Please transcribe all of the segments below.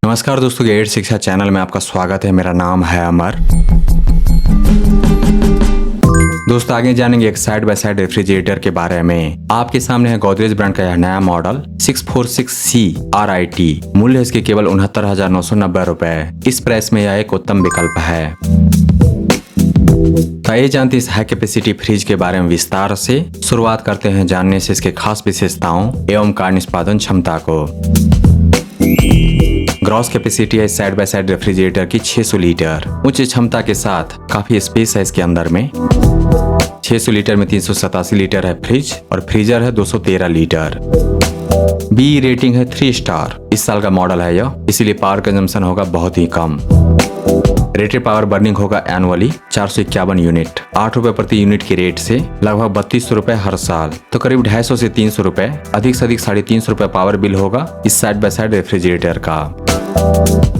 नमस्कार दोस्तों, गेट शिक्षा चैनल में आपका स्वागत है। मेरा नाम है अमर। दोस्तों आगे जानेंगे एक साइड बाय साइड रेफ्रिजरेटर के बारे में। आपके सामने है गोदरेज ब्रांड का यह नया मॉडल 646C RIT। मूल्य इसके केवल 69,990 रुपए। इस प्राइस में यह एक उत्तम विकल्प है। तो आइए जानते हैं इस हाई कैपेसिटी फ्रिज के बारे में विस्तार से। शुरुआत करते हैं जानने से इसके खास विशेषताओं एवं कार्य निष्पादन क्षमता को। ग्रॉस कैपेसिटी है साइड बाय साइड रेफ्रिजरेटर की 600 लीटर। उच्च क्षमता के साथ काफी स्पेस है इसके अंदर में। 600 लीटर में 387 लीटर है फ्रिज और फ्रीजर है 213 लीटर। बी रेटिंग है 3 स्टार। इस साल का मॉडल है यह, इसीलिए पावर कंजम्पशन होगा बहुत ही कम। रेटेड पावर बर्निंग होगा एनुअली 451 यूनिट। 8 रुपए प्रति यूनिट के रेट से लगभग 3200 रुपए हर साल, तो करीब 250 से 300 रुपए, अधिक से अधिक 350 रुपए पावर बिल होगा इस साइड बाय साइड रेफ्रिजरेटर का।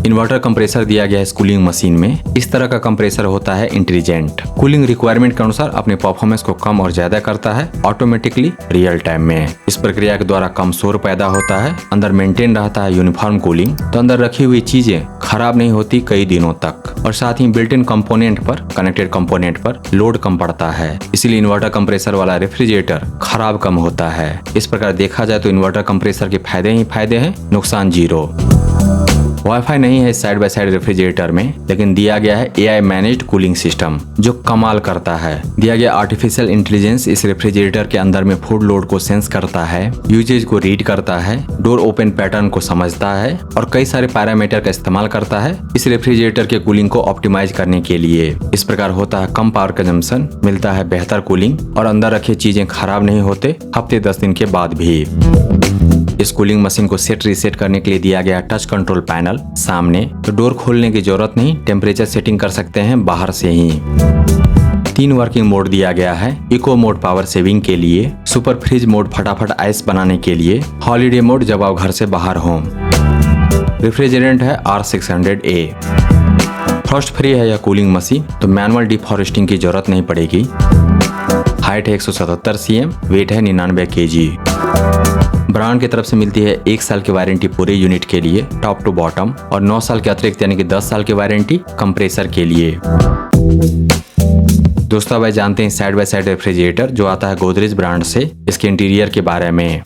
इन्वर्टर कंप्रेसर दिया गया है इस कूलिंग मशीन में। इस तरह का कंप्रेसर होता है इंटेलिजेंट। कूलिंग रिक्वायरमेंट के अनुसार अपने परफॉर्मेंस को कम और ज्यादा करता है ऑटोमेटिकली रियल टाइम में। इस प्रक्रिया के द्वारा कम शोर पैदा होता है, अंदर मेंटेन रहता है यूनिफॉर्म कूलिंग, तो अंदर रखी हुई चीजें खराब नहीं होती कई दिनों तक। और साथ ही बिल्ट इन कंपोनेंट पर, कनेक्टेड कंपोनेंट पर लोड कम पड़ता है, इसलिए इन्वर्टर कंप्रेसर वाला रेफ्रिजरेटर खराब कम होता है। इस प्रकार देखा जाए तो इन्वर्टर कंप्रेसर के फायदे ही फायदे हैं, नुकसान जीरो। वाईफाई नहीं है इस साइड बाय साइड रेफ्रिजरेटर में, लेकिन दिया गया है AI मैनेज्ड कूलिंग सिस्टम जो कमाल करता है। दिया गया आर्टिफिशियल इंटेलिजेंस इस रेफ्रिजरेटर के अंदर में फूड लोड को सेंस करता है, यूजेज को रीड करता है, डोर ओपन पैटर्न को समझता है और कई सारे पैरामीटर का इस्तेमाल करता है इस रेफ्रिजरेटर के कूलिंग को ऑप्टिमाइज करने के लिए। इस प्रकार होता है कम पावर कंजम्पशन, मिलता है बेहतर कूलिंग और अंदर रखे चीजें खराब नहीं होते हफ्ते 10 दिन के बाद भी। इस कूलिंग मशीन को सेट रीसेट करने के लिए दिया गया टच कंट्रोल पैनल सामने, तो डोर खोलने की जरूरत नहीं, टेम्परेचर सेटिंग कर सकते हैं बाहर से ही। 3 वर्किंग मोड दिया गया है। इको मोड पावर सेविंग के लिए, सुपर फ्रिज मोड फटाफट आइस बनाने के लिए, हॉलीडे मोड जब आप घर से बाहर हो। रेफ्रिजरेंट है R600A। फ्रॉस्ट फ्री है यह कूलिंग मशीन, तो मैनुअल डिफॉरेस्टिंग की जरूरत नहीं पड़ेगी। हाइट है 177 cm, वेट है 99 kg। ब्रांड की तरफ से मिलती है 1 साल की वारंटी पूरे यूनिट के लिए टॉप टू बॉटम और 9 साल के अतिरिक्त यानी कि 10 साल की वारंटी कंप्रेसर के लिए। दोस्तों अब जानते हैं साइड बाय साइड रेफ्रिजरेटर जो आता है गोदरेज ब्रांड से, इसके इंटीरियर के बारे में।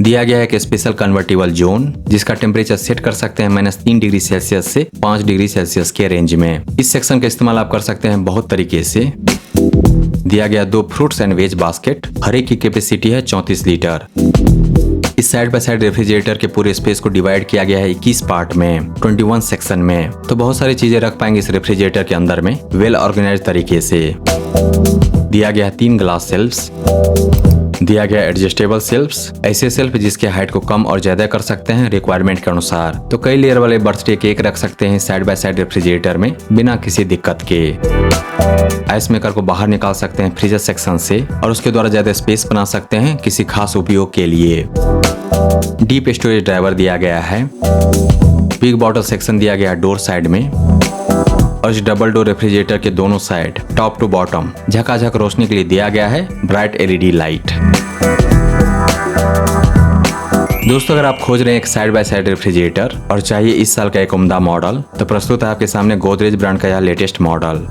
दिया गया है एक स्पेशल कन्वर्टेबल जोन जिसका टेम्परेचर सेट कर सकते हैं -3 डिग्री सेल्सियस से 5 डिग्री सेल्सियस के रेंज में। इस सेक्शन का इस्तेमाल आप कर सकते हैं बहुत तरीके से। दिया गया 2 फ्रूट्स एंड वेज बास्केट, हर एक की कैपेसिटी है 34 लीटर। इस साइड बाय साइड रेफ्रिजरेटर के पूरे स्पेस को डिवाइड किया गया है 21 पार्ट में, 21 सेक्शन में, तो बहुत सारी चीजें रख पाएंगे इस रेफ्रिजरेटर के अंदर में वेल ऑर्गेनाइज तरीके से। दिया गया 3 ग्लास शेल्फ्स। दिया गया एडजस्टेबल शेल्फ्स, ऐसे शेल्फ जिसके हाइट को कम और ज्यादा कर सकते हैं रिक्वायरमेंट के अनुसार, तो कई लेयर वाले बर्थडे केक रख सकते हैं साइड बाय साइड रेफ्रिजरेटर में बिना किसी दिक्कत के। आइस मेकर को बाहर निकाल सकते हैं फ्रीजर सेक्शन से और उसके द्वारा ज्यादा स्पेस बना सकते हैं किसी खास उपयोग के लिए। डीप स्टोरेज ड्राइवर दिया गया है। बिग बॉटल सेक्शन दिया गया डोर साइड में और इस डबल डोर रेफ्रिजरेटर के दोनों साइड टॉप टू बॉटम झकाझक रोशनी के लिए दिया गया है ब्राइट LED लाइट। दोस्तों अगर आप खोज रहे हैं एक साइड बाय साइड रेफ्रिजरेटर और चाहिए इस साल का एक उम्दा मॉडल, तो प्रस्तुत है आपके सामने गोदरेज ब्रांड का यह latest model.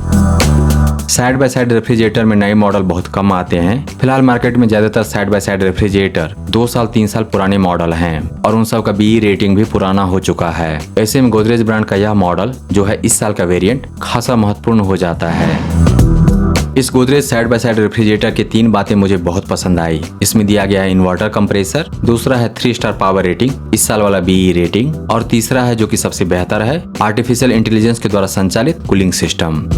Side by side refrigerator में नए मॉडल बहुत कम आते हैं। फिलहाल मार्केट में ज्यादातर साइड बाय साइड रेफ्रिजरेटर 2 साल 3 साल पुराने मॉडल हैं और उन सब का BE रेटिंग भी पुराना हो चुका है। ऐसे में गोदरेज ब्रांड का यह मॉडल जो है इस साल का वेरिएंट खासा महत्वपूर्ण हो जाता है। इस Godrej side by side refrigerator की 3 बातें मुझे बहुत पसंद आई। इसमें दिया गया है इन्वर्टर कंप्रेसर, दूसरा है 3 स्टार पावर रेटिंग, इस साल वाला BE रेटिंग, और तीसरा है जो कि सबसे बेहतर है आर्टिफिशियल इंटेलिजेंस के द्वारा संचालित कूलिंग सिस्टम।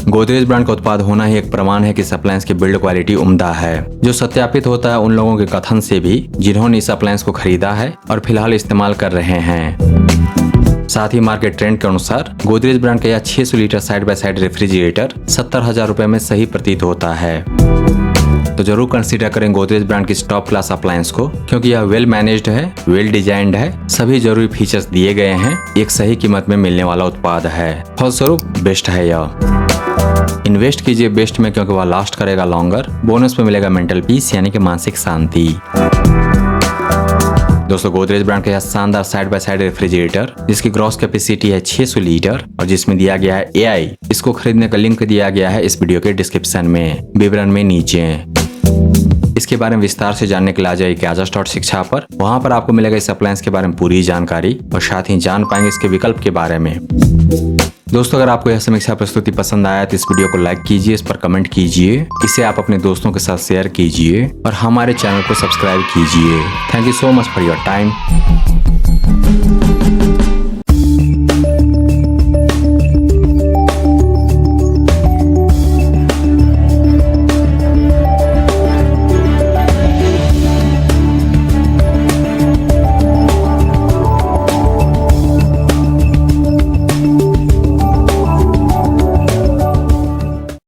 गोदरेज ब्रांड का उत्पाद होना ही एक प्रमाण है कि इस अप्लायंस की बिल्ड क्वालिटी उम्दा है, जो सत्यापित होता है उन लोगों के कथन से भी जिन्होंने इस अप्लायंस को खरीदा है और फिलहाल इस्तेमाल कर रहे हैं। साथ ही मार्केट ट्रेंड के अनुसार गोदरेज ब्रांड का यह 600 litre side by side refrigerator 70,000 रुपए में सही प्रतीत होता है। तो जरूर कंसीडर करें गोदरेज ब्रांड की टॉप क्लास अप्लायंस को, क्योंकि यह वेल मैनेज्ड है, वेल डिजाइंड है, सभी जरूरी फीचर्स दिए गए हैं, एक सही कीमत में मिलने वाला उत्पाद है, फलस्वरूप बेस्ट है यह। इन्वेस्ट कीजिए बेस्ट में, क्योंकि वह लास्ट करेगा लॉन्गर। बोनस में मिलेगा मेंटल पीस यानी कि मानसिक शांति। दोस्तों गोदरेज ब्रांड का यह शानदार साइड बाय साइड रेफ्रिजरेटर जिसकी ग्रॉस कैपेसिटी है 600 लीटर और जिसमें दिया गया है AI, इसको खरीदने का लिंक दिया गया है इस वीडियो के डिस्क्रिप्शन में, विवरण में नीचे। इसके बारे में विस्तार से जानने के लिए आ जाइए क्याजा स्टोर शिक्षा पर। वहां पर आपको मिलेगा इस अप्लायंस के बारे में पूरी जानकारी और साथ ही जान पाएंगे इसके विकल्प के बारे में। दोस्तों अगर आपको यह समीक्षा प्रस्तुति पसंद आया तो इस वीडियो को लाइक कीजिए, इस पर कमेंट कीजिए, इसे आप अपने दोस्तों के साथ शेयर कीजिए और हमारे चैनल को सब्सक्राइब कीजिए। Thank you so much for your time.